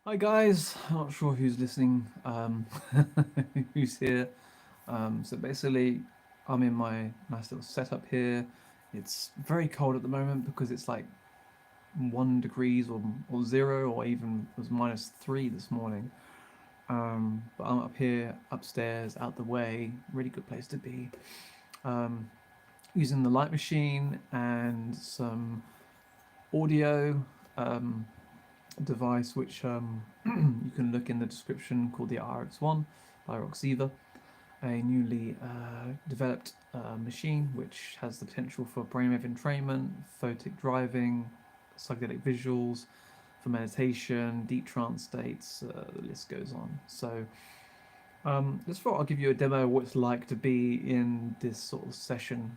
Hi guys, I'm not sure who's listening, who's here. So basically, I'm in my nice little setup here. It's very cold at the moment because it's like 1 degrees or zero, or even it was -3 this morning. But I'm up here, upstairs, out the way, really good place to be. Um, Using the light machine and some audio. Device which you can look in the description, called the RX1 by roXiva, a newly developed machine which has the potential for brainwave entrainment, photic driving, psychedelic visuals, for meditation, deep trance states, the list goes on. So just thought I'll give you a demo of what it's like to be in this sort of session.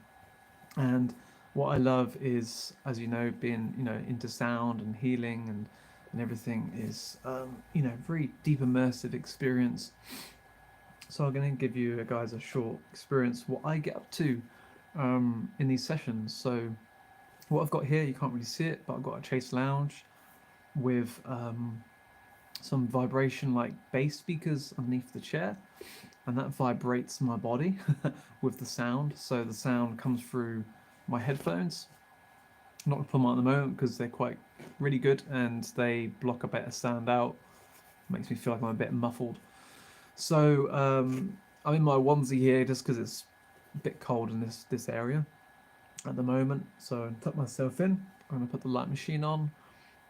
And what I love is, as you know, being into sound and healing and everything is very deep immersive experience. So I'm going to give you guys a short experience what I get up to in these sessions. So what I've got here, you can't really see it, but I've got a Chase Lounge with some vibration like bass speakers underneath the chair, and that vibrates my body with the sound. So the sound comes through my headphones. I'm not gonna put them on at the moment because they're quite really good and they block a bit of sound out. Makes me feel like I'm a bit muffled. So I'm in my onesie here just because it's a bit cold in this area at the moment. So I tuck myself in. I'm gonna put the light machine on,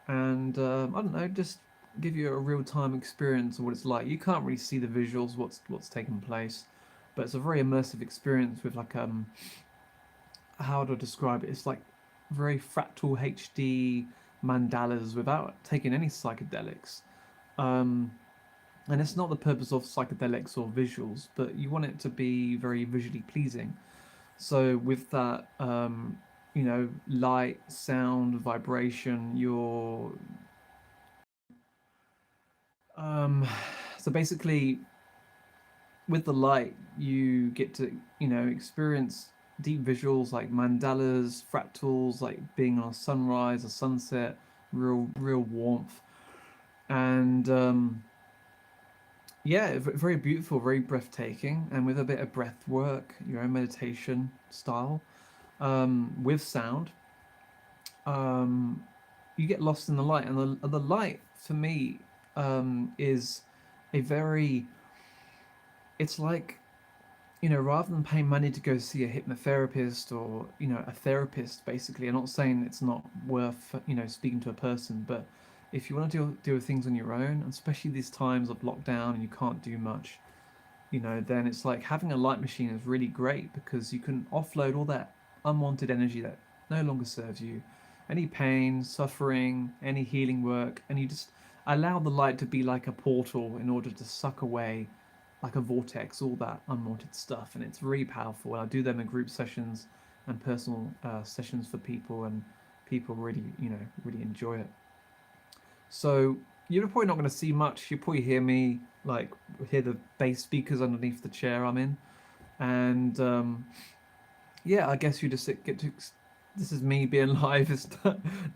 and I don't know, just give you a real time experience of what it's like. You can't really see the visuals, what's taking place, but it's a very immersive experience with like how to describe it? It's like very fractal HD mandalas without taking any psychedelics. Um, and it's not the purpose of psychedelics or visuals, but you want it to be very visually pleasing. So with that, light, sound, vibration, your um, so basically with the light, you get to experience deep visuals like mandalas, fractals, like being on a sunrise, a sunset, real warmth, and yeah, very beautiful, very breathtaking, and with a bit of breath work, your own meditation style, with sound. Um, you get lost in the light, and the light for me is a very. It's like, rather than paying money to go see a hypnotherapist or, a therapist, basically, I'm not saying it's not worth, speaking to a person, but if you want to deal with things on your own, especially these times of lockdown and you can't do much, then it's like having a light machine is really great because you can offload all that unwanted energy that no longer serves you, any pain, suffering, any healing work, and you just allow the light to be like a portal in order to suck away, like a vortex, all that unwanted stuff. And it's really powerful. I do them in group sessions and personal sessions for people, and people really, really enjoy it. So you're probably not going to see much. You probably hear me, like, hear the bass speakers underneath the chair I'm in, and yeah, I guess you just get to. This is me being live. There's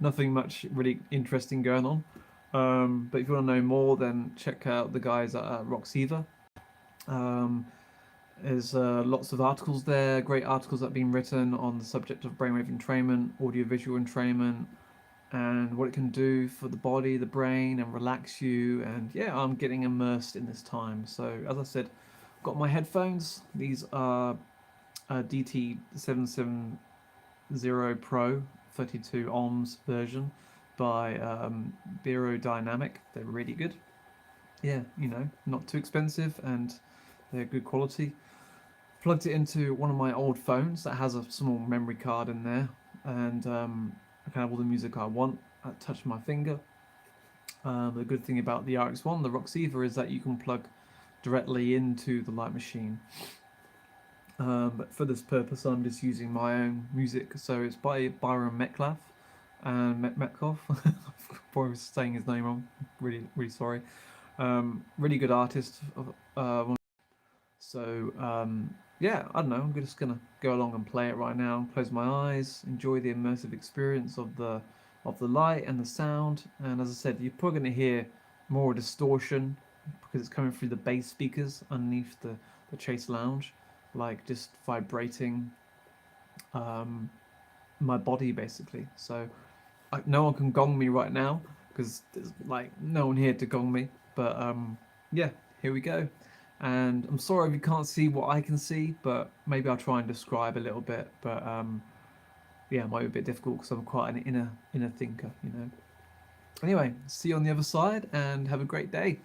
nothing much really interesting going on. But if you want to know more, then check out the guys at roXiva. Um, there's lots of articles there, great articles that have been written on the subject of brainwave entrainment, audiovisual entrainment, and what it can do for the body, the brain, and relax you. And yeah, I'm getting immersed in this time. So as I said, I've got my headphones. These are DT770 Pro 32 ohms version by Dynamic. They're really good. Yeah, not too expensive and they're good quality. Plugged it into one of my old phones that has a small memory card in there, and I can have all the music I want at touch of my finger. The good thing about the RX1, the roXiva, is that you can plug directly into the light machine. But for this purpose, I'm just using my own music. So it's by Byron Metcalf and Metcalf. Probably saying his name wrong. Really, really sorry. Really good artist. So yeah, I don't know. I'm just gonna go along and play it right now. Close my eyes, enjoy the immersive experience of the light and the sound. And as I said, you're probably gonna hear more distortion because it's coming through the bass speakers underneath the Chase Lounge, like just vibrating my body basically. So no one can gong me right now because there's like no one here to gong me. But yeah, here we go. And I'm sorry if you can't see what I can see, but maybe I'll try and describe a little bit. But yeah, it might be a bit difficult because I'm quite an inner thinker, you know. Anyway, see you on the other side and have a great day.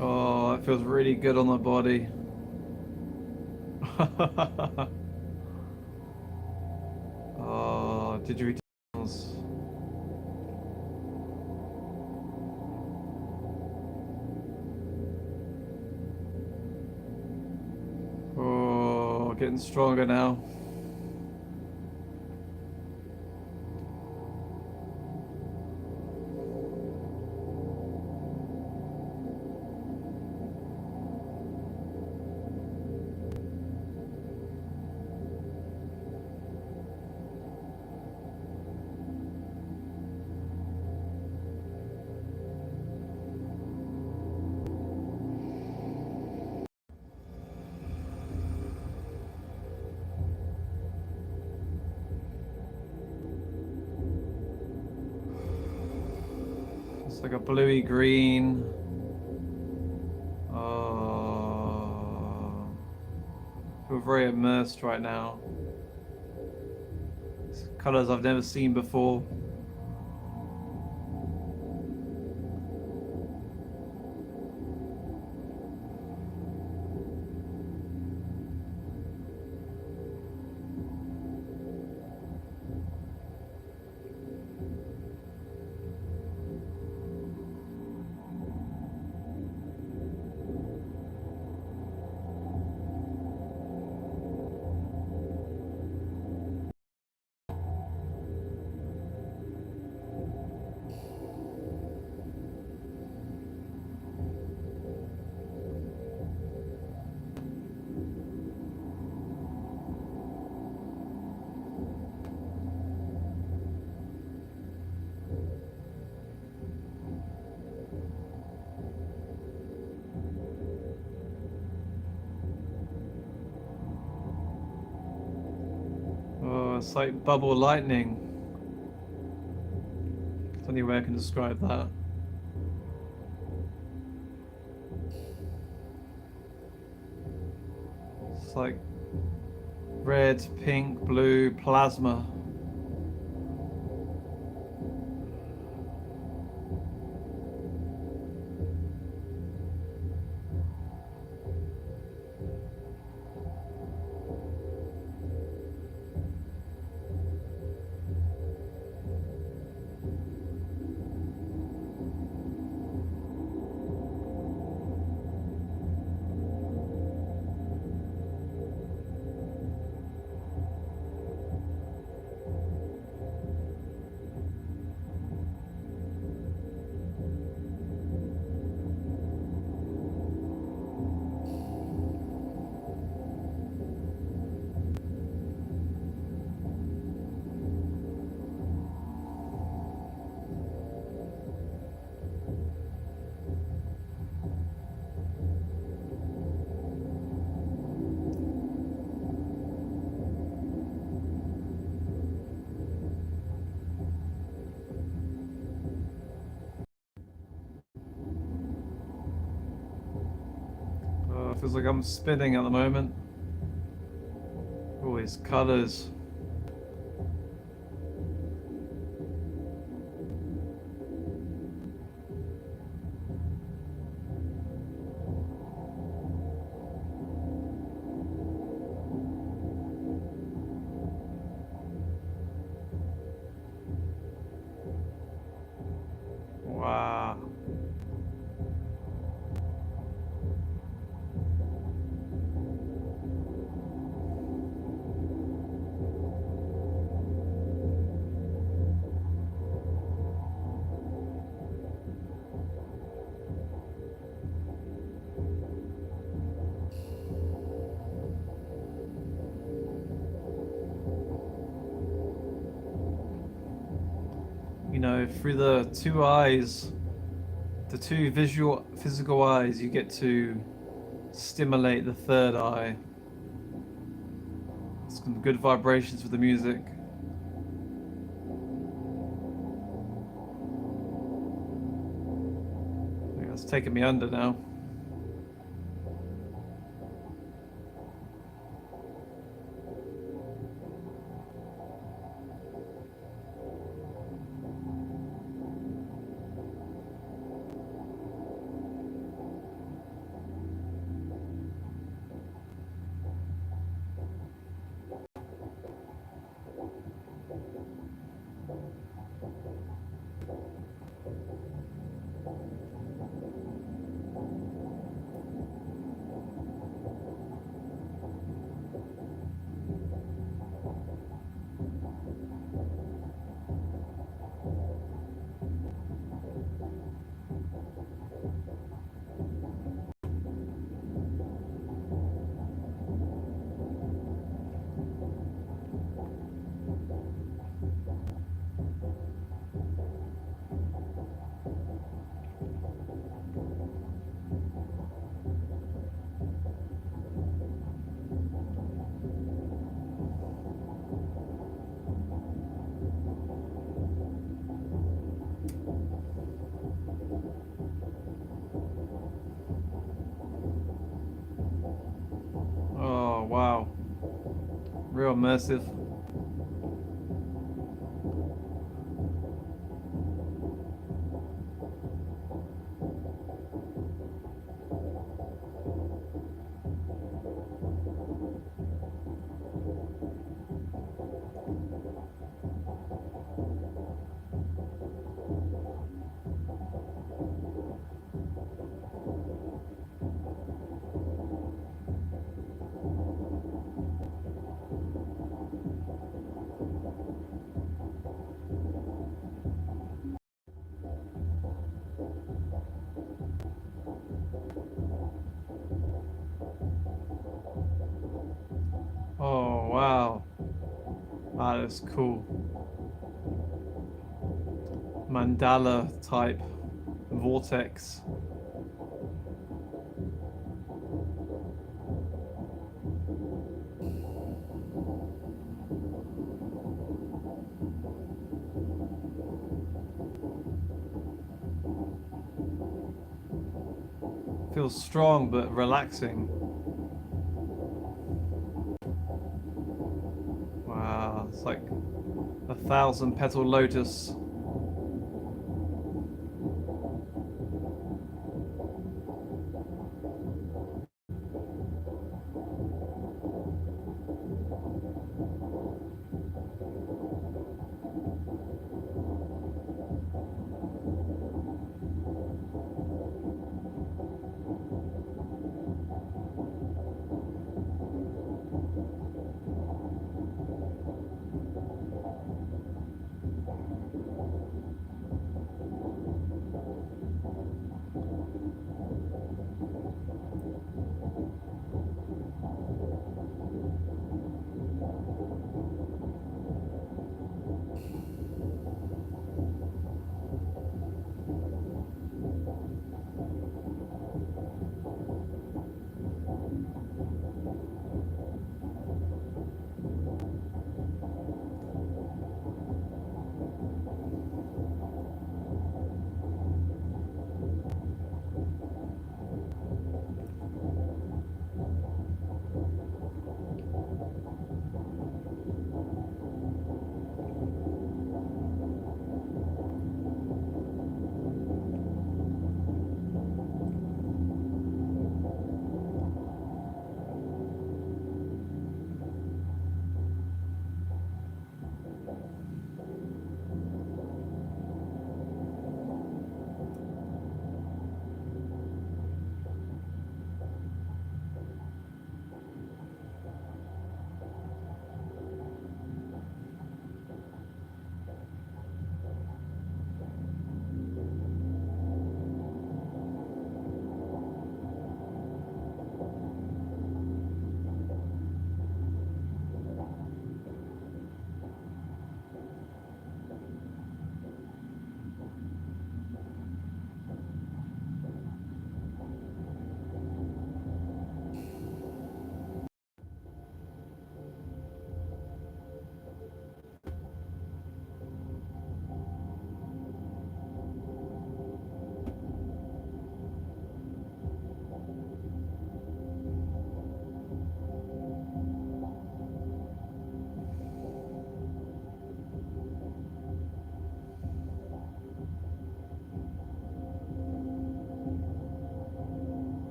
Oh, it feels really good on the body. Oh, did you read? Oh, getting stronger now. It's like a bluey green. Oh, I feel very immersed right now. It's colors I've never seen before. Oh, it's like bubble lightning. There's any way I can describe that. It's like red, pink, blue, plasma. Feels like I'm spinning at the moment. All these colours. Wow. You know, through the two eyes, the two physical eyes, you get to stimulate the third eye. Some good vibrations with the music. I think that's taking me under now. Oh, wow. Real immersive. Oh, wow. That is cool. Mandala type vortex. Feels strong but relaxing. Wow, it's like 1,000-petal lotus.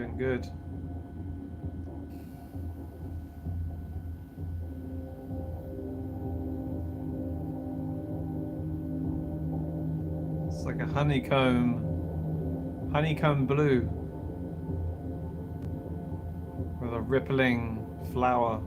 Doing good. It's like a honeycomb blue with a rippling flower.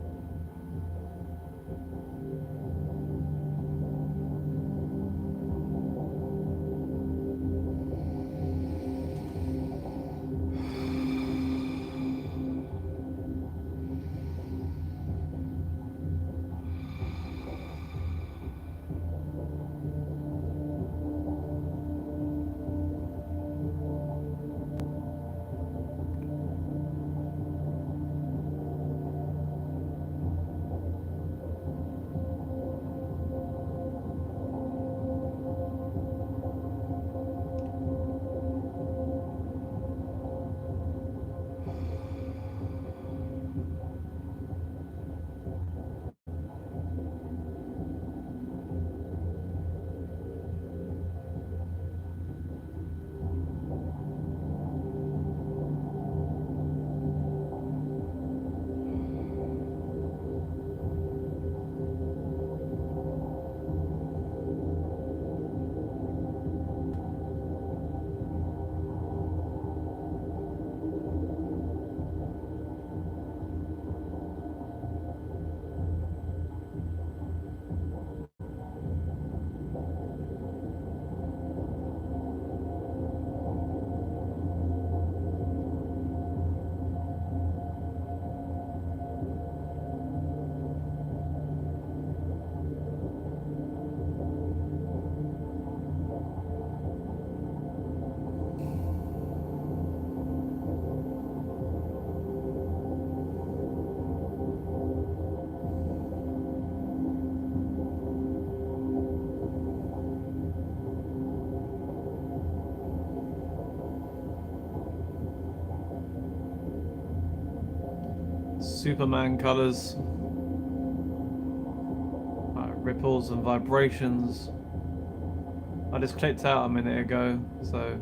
Superman colors, ripples and vibrations. I just clicked out a minute ago, so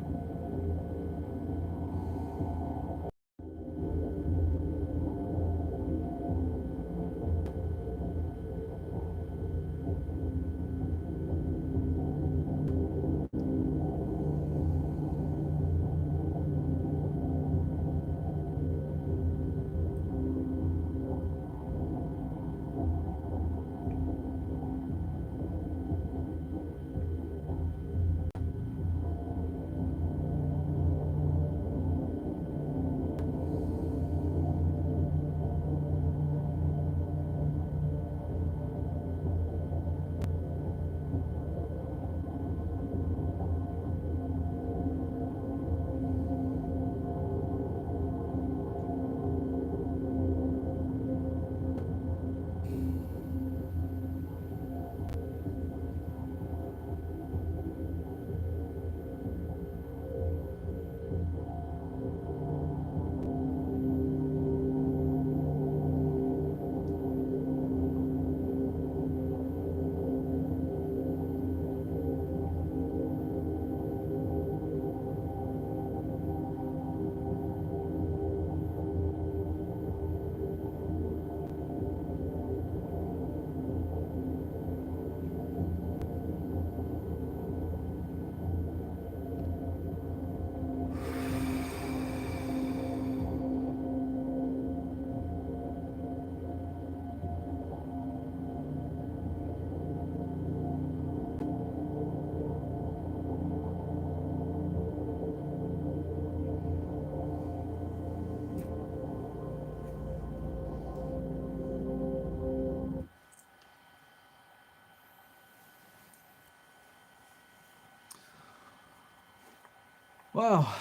wow.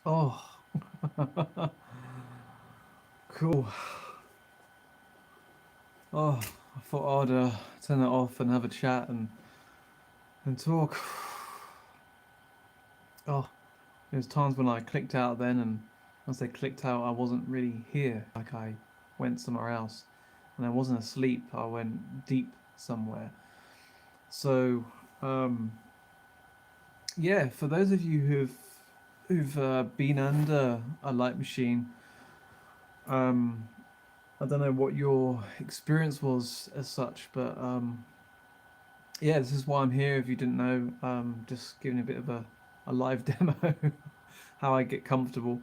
Oh, cool. Oh, I thought I'd turn it off and have a chat and talk. Oh, there's times when I clicked out then, and once I clicked out, I wasn't really here. Like I went somewhere else, and I wasn't asleep. I went deep somewhere. So, yeah, for those of you who've who've been under a light machine. Um, I don't know what your experience was as such, but yeah, this is why I'm here. If you didn't know, just giving a bit of a live demo how I get comfortable.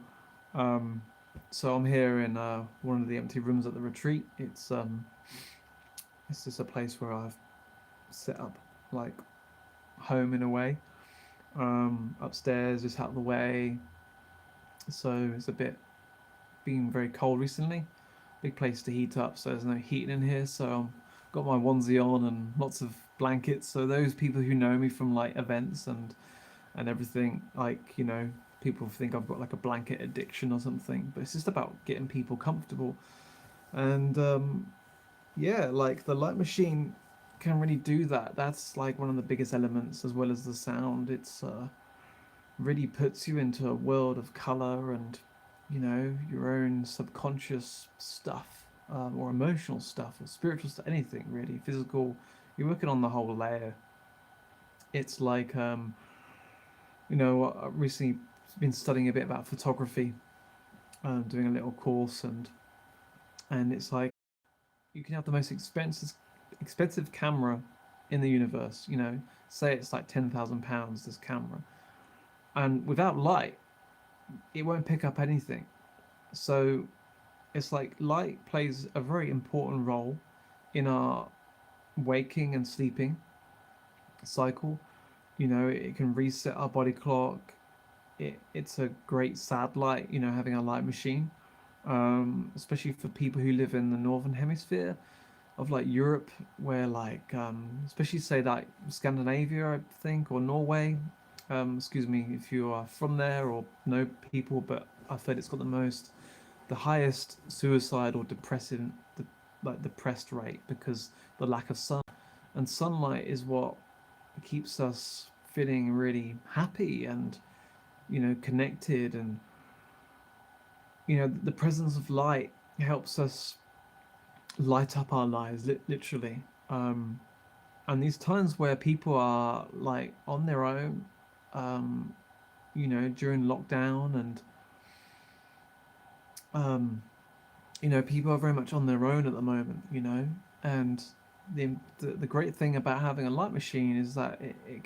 Um, so I'm here in one of the empty rooms at the retreat. It's just a place where I've set up like home in a way. Upstairs, just out of the way. So it's a bit been very cold recently. Big place to heat up, so there's no heating in here. So I've got my onesie on and lots of blankets. So those people who know me from like events and everything, like people think I've got like a blanket addiction or something. But it's just about getting people comfortable. And yeah, like the light machine can really do that. That's like one of the biggest elements, as well as the sound. It's really puts you into a world of color and your own subconscious stuff, or emotional stuff or spiritual stuff, anything really, physical. You're working on the whole layer. It's like I've recently been studying a bit about photography, doing a little course, and it's like you can have the most expensive camera in the universe. Say it's like £10,000 this camera, and without light, it won't pick up anything. So it's like light plays a very important role in our waking and sleeping cycle. It can reset our body clock. It's a great satellite, having a light machine, especially for people who live in the northern hemisphere of like Europe, where like especially say like Scandinavia, I think, or Norway. Excuse me if you are from there or know people, but I've heard it's got the highest suicide or depressed rate because the lack of sun, and sunlight is what keeps us feeling really happy and connected, and the presence of light helps us light up our lives, literally. um, and these times where people are like on their own, um, during lockdown, and um, people are very much on their own at the moment, and the great thing about having a light machine is that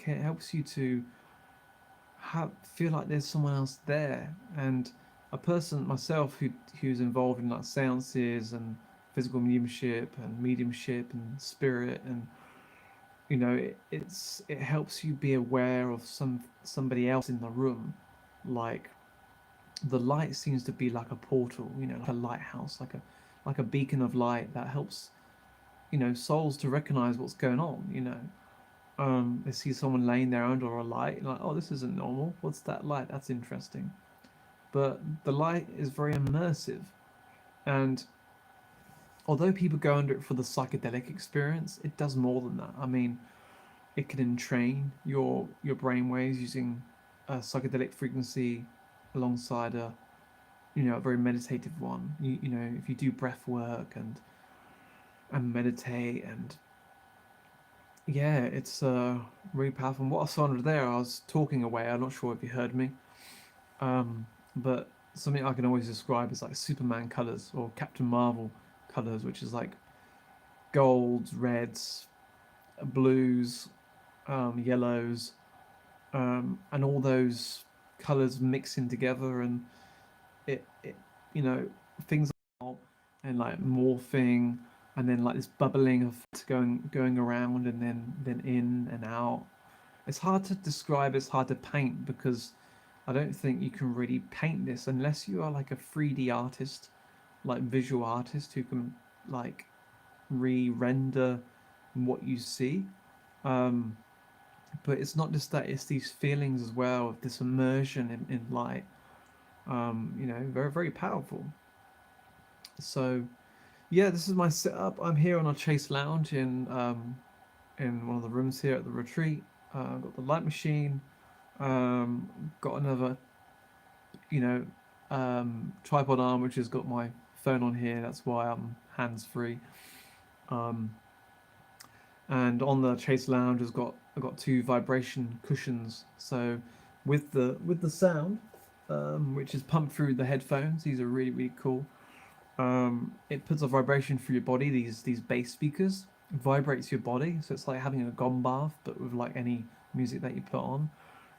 helps you to feel like there's someone else there. And a person myself who's involved in like seances and physical mediumship and spirit, and it helps you be aware of somebody else in the room. Like the light seems to be like a portal, like a lighthouse, like a beacon of light that helps souls to recognize what's going on. They see someone laying there under a light, like, oh, this isn't normal. What's that light? That's interesting. But the light is very immersive, and although people go under it for the psychedelic experience, it does more than that. I mean, it can entrain your brain waves using a psychedelic frequency alongside a very meditative one. If you do breath work and meditate, and yeah, it's really powerful. And what I saw under there, I was talking away. I'm not sure if you heard me, but something I can always describe as like Superman colors or Captain Marvel colors, which is like golds, reds, blues, yellows, and all those colors mixing together, and it you know things and like morphing, and then like this bubbling of going around, and then in and out. It's hard to describe, it's hard to paint, because I don't think you can really paint this unless you are like a 3D artist, like visual artist who can like re-render what you see. um but it's not just that, it's these feelings as well of this immersion in light. Very, very powerful. So yeah, this is my setup. I'm here on a Chase Lounge in one of the rooms here at the retreat. I've got the light machine, got another you know tripod arm which has got my phone on here, that's why I'm hands free. um, and on the Chase Lounge, I've got two vibration cushions. So with the sound, which is pumped through the headphones. These are really, really cool. It puts a vibration through your body. These bass speakers vibrates your body, so it's like having a gom bath, but with like any music that you put on,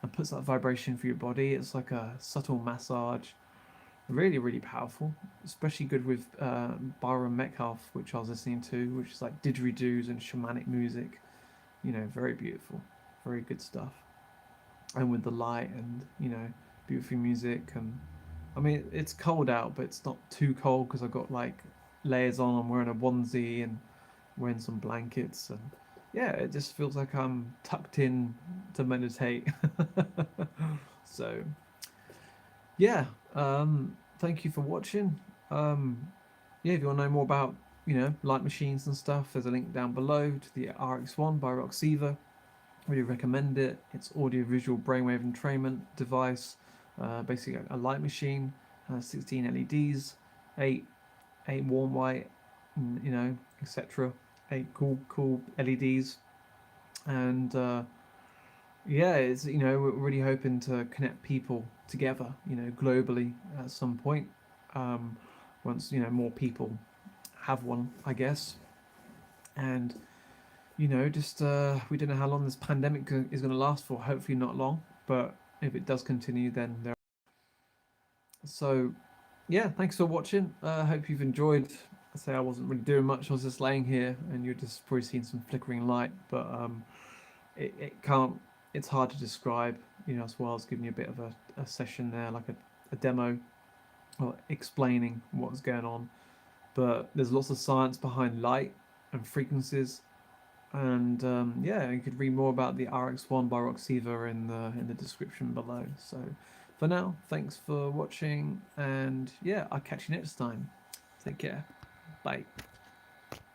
and puts that vibration through your body. It's like a subtle massage. Really, really powerful. Especially good with Byron Metcalf, which I was listening to, which is like didgeridoos and shamanic music. You know, very beautiful, very good stuff. And with the light and beautiful music. And I mean, it's cold out, but it's not too cold because I've got like layers on. I'm wearing a onesie and wearing some blankets, and yeah, it just feels like I'm tucked in to meditate. So yeah, thank you for watching. Yeah, if you want to know more about light machines and stuff, there's a link down below to the RX1 by roXiva. Really recommend it. It's audio-visual brainwave entrainment device. Basically a light machine, 16 LEDs, eight warm white, etc. 8 cool LEDs, and yeah, it's we're really hoping to connect people together, globally at some point. Once more people have one, I guess, and just we don't know how long this pandemic is going to last for. Hopefully not long, but if it does continue, then there. So, yeah, thanks for watching. I hope you've enjoyed. I say I wasn't really doing much. I was just laying here, and you're just probably seeing some flickering light, but it can't. It's hard to describe. As well as giving you a bit of a session there, like a demo, or explaining what's going on. But there's lots of science behind light and frequencies, and yeah, you could read more about the RX1 by roXiva in the description below. So for now, thanks for watching, and yeah, I'll catch you next time. Take care. Bye.